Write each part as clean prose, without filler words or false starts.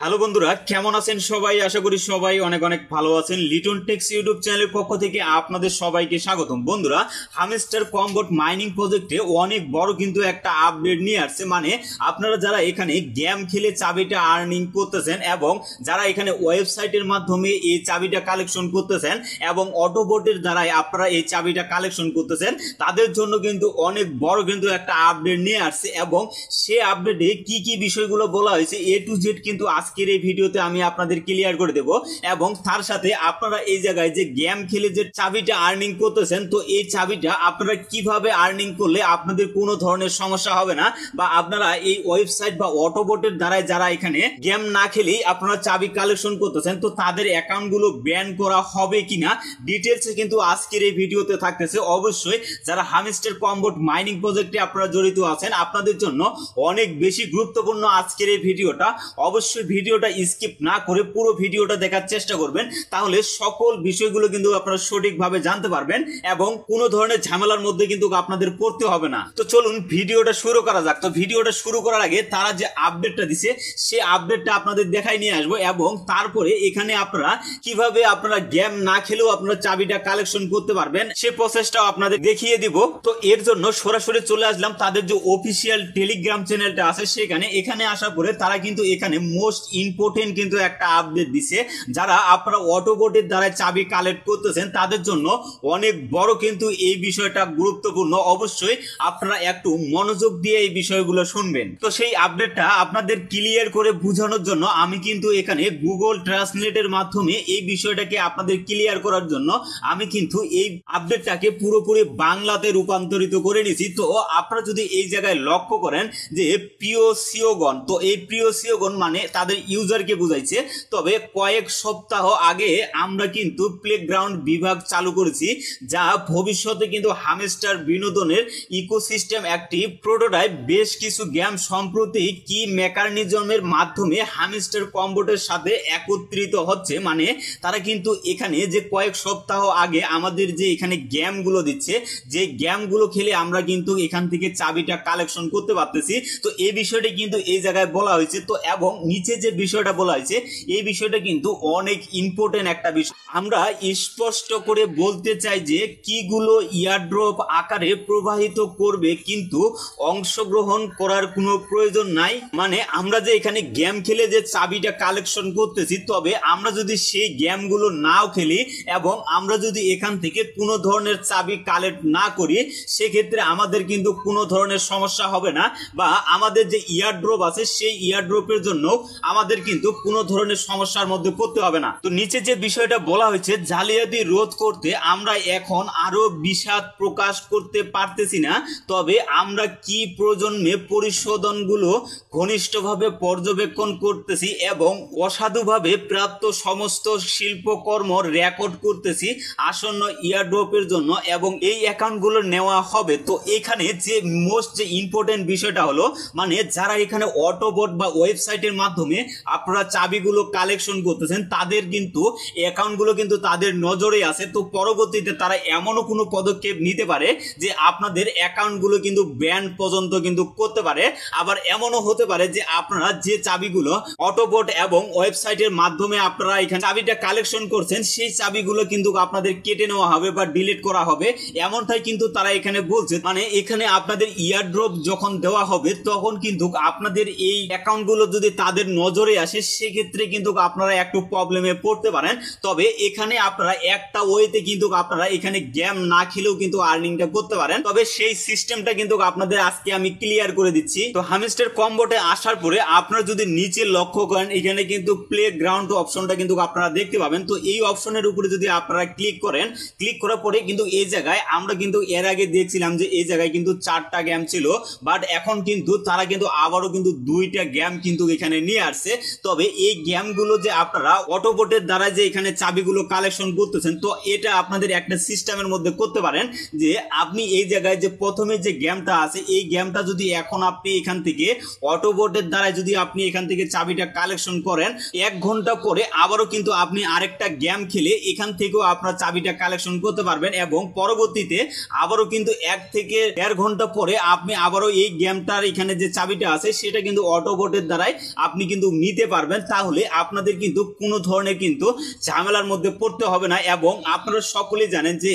Hello বন্ধুরা, কেমন আছেন সবাই? আশা করি সবাই অনেক অনেক ভালো আছেন। লিটন টেক্স ইউটিউব চ্যানেলের পক্ষ থেকে আপনাদের সবাইকে স্বাগতম। বন্ধুরা, হামস্টার কম্বোট মাইনিং প্রজেক্টে অনেক বড় কিন্তু একটা আপডেট নিয়ে আসছে। মানে আপনারা যারা এখানে গেম খেলে চাবিটা আর্নিং করতেছেন এবং যারা এখানে ওয়েবসাইটের মাধ্যমে এই চাবিটা কালেকশন করতেছেন এবং অটোবোটের দ্বারাই আপনারা এই চাবিটা কালেকশন করতেছেন, তাদের জন্য কিন্তু অনেক বড় কিন্তু একটা আপডেট নিয়ে আসছে এবং সে আপডেটে কি কি বিষয়গুলো বলা হয়েছে এ টু জেড কিন্তু আজকের এই ভিডিওতে আমি আপনাদের ক্লিয়ার করে দেব। এবং তার সাথে আপনারা এই জায়গায় যে গেম খেলে যে চাবিটা আর্নিং করতেছেন, তো এই চাবিটা আপনারা কিভাবে আর্নিং করলে আপনাদের কোনো ধরনের সমস্যা হবে না, বা আপনারা এই ওয়েবসাইট বা অটোবোটের দ্বারাই যারা এখানে গেম না খেলেই আপনারা চাবি কালেকশন করতেছেন, তো তাদের অ্যাকাউন্ট গুলো ব্যান করা হবে কিনা ডিটেলসে কিন্তু আজকের এই ভিডিওতে থাকতেছে। অবশ্যই যারা হামস্টার কম্বোট মাইনিং প্রজেক্টে আপনারা জড়িত আছেন, আপনাদের জন্য অনেক বেশি গুরুত্বপূর্ণ আজকের এই ভিডিওটা। অবশ্যই ভিডিওটা স্কিপ না করে পুরো ভিডিওটা দেখার চেষ্টা করবেন, তাহলে সকল বিষয়গুলো কিন্তু আপনারা সঠিকভাবে জানতে পারবেন এবং কোনো ধরনের ঝামেলার মধ্যে কিন্তু আপনাদের পড়তে হবে না। তো চলুন ভিডিওটা শুরু করা যাক। তো ভিডিওটা শুরু করার আগে তারা যে আপডেটটা দিছে সেই আপডেটটা আপনাদের দেখাই নিয়ে আসবো এবং তারপরে এখানে আপনারা কিভাবে আপনারা গেম না খেলেও আপনারা চাবিটা কালেকশন করতে পারবেন সে প্রসেসটাও আপনাদের দেখিয়ে দিব। তো এর জন্য সরাসরি চলে আসলাম তাদের যে অফিসিয়াল টেলিগ্রাম চ্যানেলটা আছে সেখানে। এখানে আসার পরে তারা কিন্তু এখানে মোস্ট ইম্পর্টেন্ট কিন্তু একটা আপডেট দিছে। যারা আপনারা অটোবোটের দ্বারা চাবি কালেক্ট করতেছেন তাদের জন্য অনেক বড় কিন্তু এই বিষয়টা গুরুত্বপূর্ণ। অবশ্যই আপনারা একটু মনোযোগ দিয়ে এই বিষয়গুলো শুনবেন। তো সেই আপডেটটা আপনাদের ক্লিয়ার করে বোঝানোর জন্য আমি কিন্তু এখানে গুগল ট্রান্সলেটের মাধ্যমে এই বিষয়টাকে আপনাদের ক্লিয়ার করার জন্য আমি কিন্তু এই আপডেটটাকে পুরোপুরি বাংলাতে রূপান্তরিত করে নিয়েছি। তো আপনারা যদি এই জায়গায় লক্ষ্য করেন যে প্রিয় সিওগণ, তো এই প্রিয় সিওগণ মানে তাদের ইউজারকে বুঝাইছে। তবে কয়েক সপ্তাহ আগে আমরা কিন্তু প্লেগ্রাউন্ড বিভাগ চালু করেছি, যা ভবিষ্যতে কিন্তু হামস্টার বিনোদনের ইকোসিস্টেম একটি প্রোটোটাইপ। বেশ কিছু গেম সম্প্রতি কি মেকানিজমের মাধ্যমে হামস্টার কম্বোটের সাথে একত্রিত হচ্ছে। মানে তারা কিন্তু এখানে যে কয়েক সপ্তাহ আগে আমাদের যে এখানে গেমগুলো দিচ্ছে, যে গেমগুলো খেলে আমরা কিন্তু এখান থেকে চাবিটা কালেকশন করতে পারতেছি, তো এই বিষয়টা কিন্তু এই জায়গায় বলা হয়েছে। তো এবং নিচে যে বিষয়টা বলা হয়েছে এই বিষয়টা কিন্তু অনেক ইম্পর্টেন্ট একটা বিষয়। আমরা স্পষ্ট করে বলতে চাই যে কিগুলো ইয়ারড্রপ আকারে প্রবাহিত করবে, কিন্তু অংশগ্রহণ করার কোনো প্রয়োজন নাই। মানে আমরা যে এখানে গেম খেলে যে চাবিটা কালেকশন করতেছি, তবে আমরা যদি সেই গেমগুলো নাও খেলি এবং আমরা যদি এখান থেকে কোনো ধরনের চাবি কালেক্ট না করি, সেক্ষেত্রে আমাদের কিন্তু কোনো ধরনের সমস্যা হবে না, বা আমাদের যে ইয়ারড্রপ আছে সেই ইয়ারড্রপের জন্য আমাদের কিন্তু কোনো ধরনের সমস্যার মধ্যে পড়তে হবে না। তো নিচে যে বিষয়টা বলা হয়েছে, জালিয়াতি রোধ করতে আমরা এখন আরো বিষাদ প্রকাশ করতে পারতেছি না, তবে আমরা কি প্রজন্মে পরিশোধনগুলো ঘনিষ্ঠভাবে পর্যবেক্ষণ করতেছি এবং অসাধুভাবে প্রাপ্ত সমস্ত শিল্পকর্ম রেকর্ড করতেছি আসন্ন ইয়ারড্রপের জন্য, এবং এই অ্যাকাউন্টগুলো নেওয়া হবে। তো এখানে যে মোস্ট যে ইম্পর্টেন্ট বিষয়টা হলো, মানে যারা এখানে অটোবোট বা ওয়েবসাইটের মাধ্যমে আপনারা চাবিগুলো কালেকশন করতেছেন তাদের কিন্তু অ্যাকাউন্টগুলো কিন্তু তাদের নজরে আছে। তো পরবর্তীতে তারা এমনও কোনো পদক্ষেপ নিতে পারে যে আপনাদের অ্যাকাউন্টগুলো কিন্তু ব্যান পর্যন্ত কিন্তু করতে পারে। আবার এমনও হতে পারে যে আপনারা যে চাবিগুলো অটোবোট এবং ওয়েবসাইটের মাধ্যমে আপনারা এখানে চাবিটা কালেকশন করছেন সেই চাবিগুলো কিন্তু আপনাদের কেটে নেওয়া হবে বা ডিলিট করা হবে, এমনটাই কিন্তু তারা এখানে বলছে। মানে এখানে আপনাদের ইয়ারড্রপ যখন দেওয়া হবে তখন কিন্তু আপনাদের এই অ্যাকাউন্টগুলো যদি তাদের নজরে আসে সেক্ষেত্রে কিন্তু আপনারা একটু প্রবলেমে পড়তে পারেন। তবে এখানে আপনারা একটা ওয়েতে কিন্তু আপনারা এখানে গেম না খেলেও কিন্তু আর্নিংটা করতে পারেন। তবে সেই সিস্টেমটা কিন্তু আপনাদের আজকে আমি ক্লিয়ার করে দিচ্ছি। তো হামস্টার কম্বোটে আসার পরে আপনারা যদি নিচে লক্ষ্য করেন, এখানে কিন্তু প্লে গ্রাউন্ড অপশনটা কিন্তু আপনারা দেখতে পাবেন। তো এই অপশনের উপরে যদি আপনারা ক্লিক করেন, ক্লিক করার পরে কিন্তু এই জায়গায় আমরা কিন্তু এর আগে দেখছিলাম যে এই জায়গায় কিন্তু 4টা গেম ছিল, বাট এখন কিন্তু তারা কিন্তু আবারও কিন্তু 2টা গেম কিন্তু এখানে নিয়ে আসছে। তবে এই গেমগুলো যে আপনারা অটোবোটের দ্বারা যে এখানে চাবিগুলো কালেকশন করতেছেন, তো এটা আপনাদের একটা সিস্টেমের মধ্যে করতে পারেন যে আপনি এই জায়গায় যে প্রথমে যে গেমটা আছে এই গেমটা যদি এখন আপনি এখান থেকে অটোবোটের দ্বারা যদি আপনি এখান থেকে চাবিটা কালেকশন করেন, 1 ঘন্টা পরে আবারও কিন্তু আপনি আরেকটা গেম খেলে এখান থেকেও আপনার চাবিটা কালেকশন করতে পারবেন, এবং পরবর্তীতে আবারও কিন্তু 1 থেকে 1.5 ঘন্টা পরে আপনি আবারও এই গেমটার এখানে যে চাবিটা আছে সেটা কিন্তু অটোবোটের দ্বারাই আপনি কিন্তু কিন্তু নিতে পারবেন, তাহলে আপনাদের কিন্তু কোনো ধরনের কিন্তু ঝামেলার মধ্যে পড়তে হবে না। এবং আপনারা সকলেই জানেন যে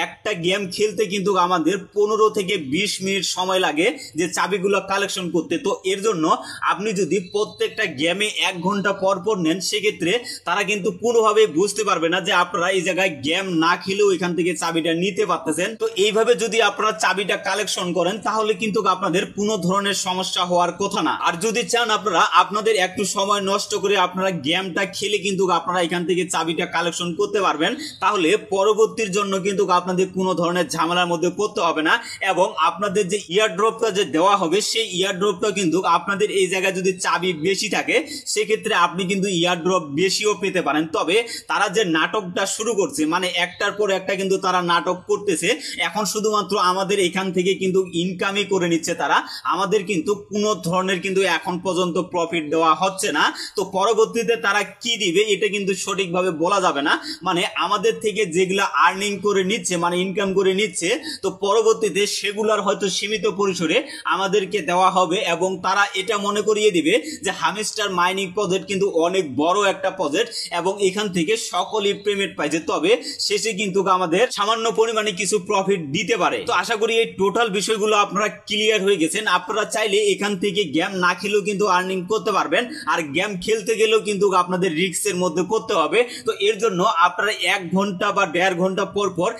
একটা গেম খেলতে কিন্তু আমাদের 15 থেকে 20 মিনিট সময় লাগে যে চাবিগুলো কালেকশন করতে। তো এর জন্য আপনি যদি প্রত্যেকটা গেমে 1 ঘন্টা পর পর নেন, সেক্ষেত্রে তারা কিন্তু কোনোভাবে বুঝতে পারবে না যে আপনারা এই জায়গায় গেম না খেলেও এখান থেকে চাবিটা নিতে পারতেছেন। তো এইভাবে যদি আপনারা চাবিটা কালেকশন করেন তাহলে কিন্তু আপনাদের কোনো ধরনের সমস্যা হওয়ার কথা না। আর যদি চান আপনারা আপনাদের একটু সময় নষ্ট করে আপনারা গেমটা খেলে কিন্তু আপনারা এখান থেকে চাবিটা কালেকশন করতে পারবেন, তাহলে পরবর্তীর জন্য কিন্তু আপনাদের কোনো ধরনের ঝামেলার মধ্যে পড়তে হবে না। এবং আপনাদের যে ইয়ারড্রপটা যে দেওয়া হবে সেই ইয়ারড্রপটা কিন্তু আপনাদের এই জায়গায় যদি চাবি বেশি থাকে সেক্ষেত্রে আপনি কিন্তু ইয়ারড্রপ বেশিও পেতে পারেন। তবে তারা যে নাটকটা শুরু করছে, মানে একটার পর একটা কিন্তু তারা নাটক করতেছে, এখন শুধুমাত্র আমাদের এখান থেকে কিন্তু ইনকামই করে নিচ্ছে তারা, আমাদের কিন্তু কোনো ধরনের কিন্তু এখন পর্যন্ত প্রফিট দেওয়া হচ্ছে না। তো পরবর্তীতে তারা কি দিবে এটা কিন্তু সঠিকভাবে বলা যাবে না। মানে আমাদের থেকে যেগুলা আর্নিং করে নিচ্ছে, মানে ইনকাম করে নিচ্ছে, তো পরবর্তীতে সেগুলার হয়তো সীমিত পরিসরে আমাদেরকে দেওয়া হবে। এবং তারা এটা মনে করিয়ে দিবে যে হামস্টার মাইনিং প্রজেক্ট কিন্তু অনেক বড় একটা প্রজেক্ট এবং এখান থেকে সকলেই পেমেন্ট পাইছে, তবে শেষে কিন্তু আমাদের সামান্য পরিমাণে কিছু প্রফিট দিতে পারে। তো আশা করি এই টোটাল বিষয়গুলো আপনারা ক্লিয়ার হয়ে গেছেন। আপনারা চাইলে এখান থেকে গেম না খেলেও কিন্তু আর্নিং করতে পারবেন, আর গেম খেলতে গেলেও কিন্তু আপনাদের রিস্কের মধ্যে পড়তে হবে। তো এর জন্য আপনারা 1 ঘন্টা বা 1.5 ঘন্টা পর পর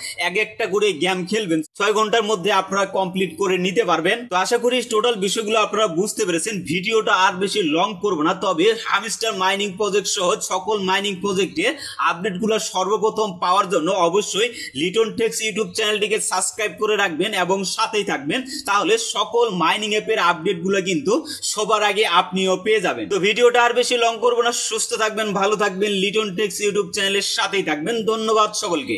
একটা করে গেম খেলবেন, 6 ঘন্টার মধ্যে আপনারা কমপ্লিট করে নিতে পারবেন। তো আশা করি টোটাল বিষয়গুলো আপনারা বুঝতে পেরেছেন। ভিডিওটা আর বেশি লং করব না, তবে হামস্টার মাইনিং প্রজেক্ট সহ সকল মাইনিং প্রজেক্টের আপডেটগুলো সর্বপ্রথম পাওয়ার জন্য অবশ্যই লিটন টেক্স ইউটিউব চ্যানেলটিকে সাবস্ক্রাইব করে রাখবেন এবং সাথেই থাকবেন, তাহলে সকল মাইনিং অ্যাপের আপডেটগুলো কিন্তু সবার আগে আপনিও পেয়ে যাবেন। তো ভিডিওটা আর বেশি লং করব না, সুস্থ থাকবেন, ভালো থাকবেন, লিটন টেক্স ইউটিউব চ্যানেলের সাথেই থাকবেন। ধন্যবাদ সকলকে।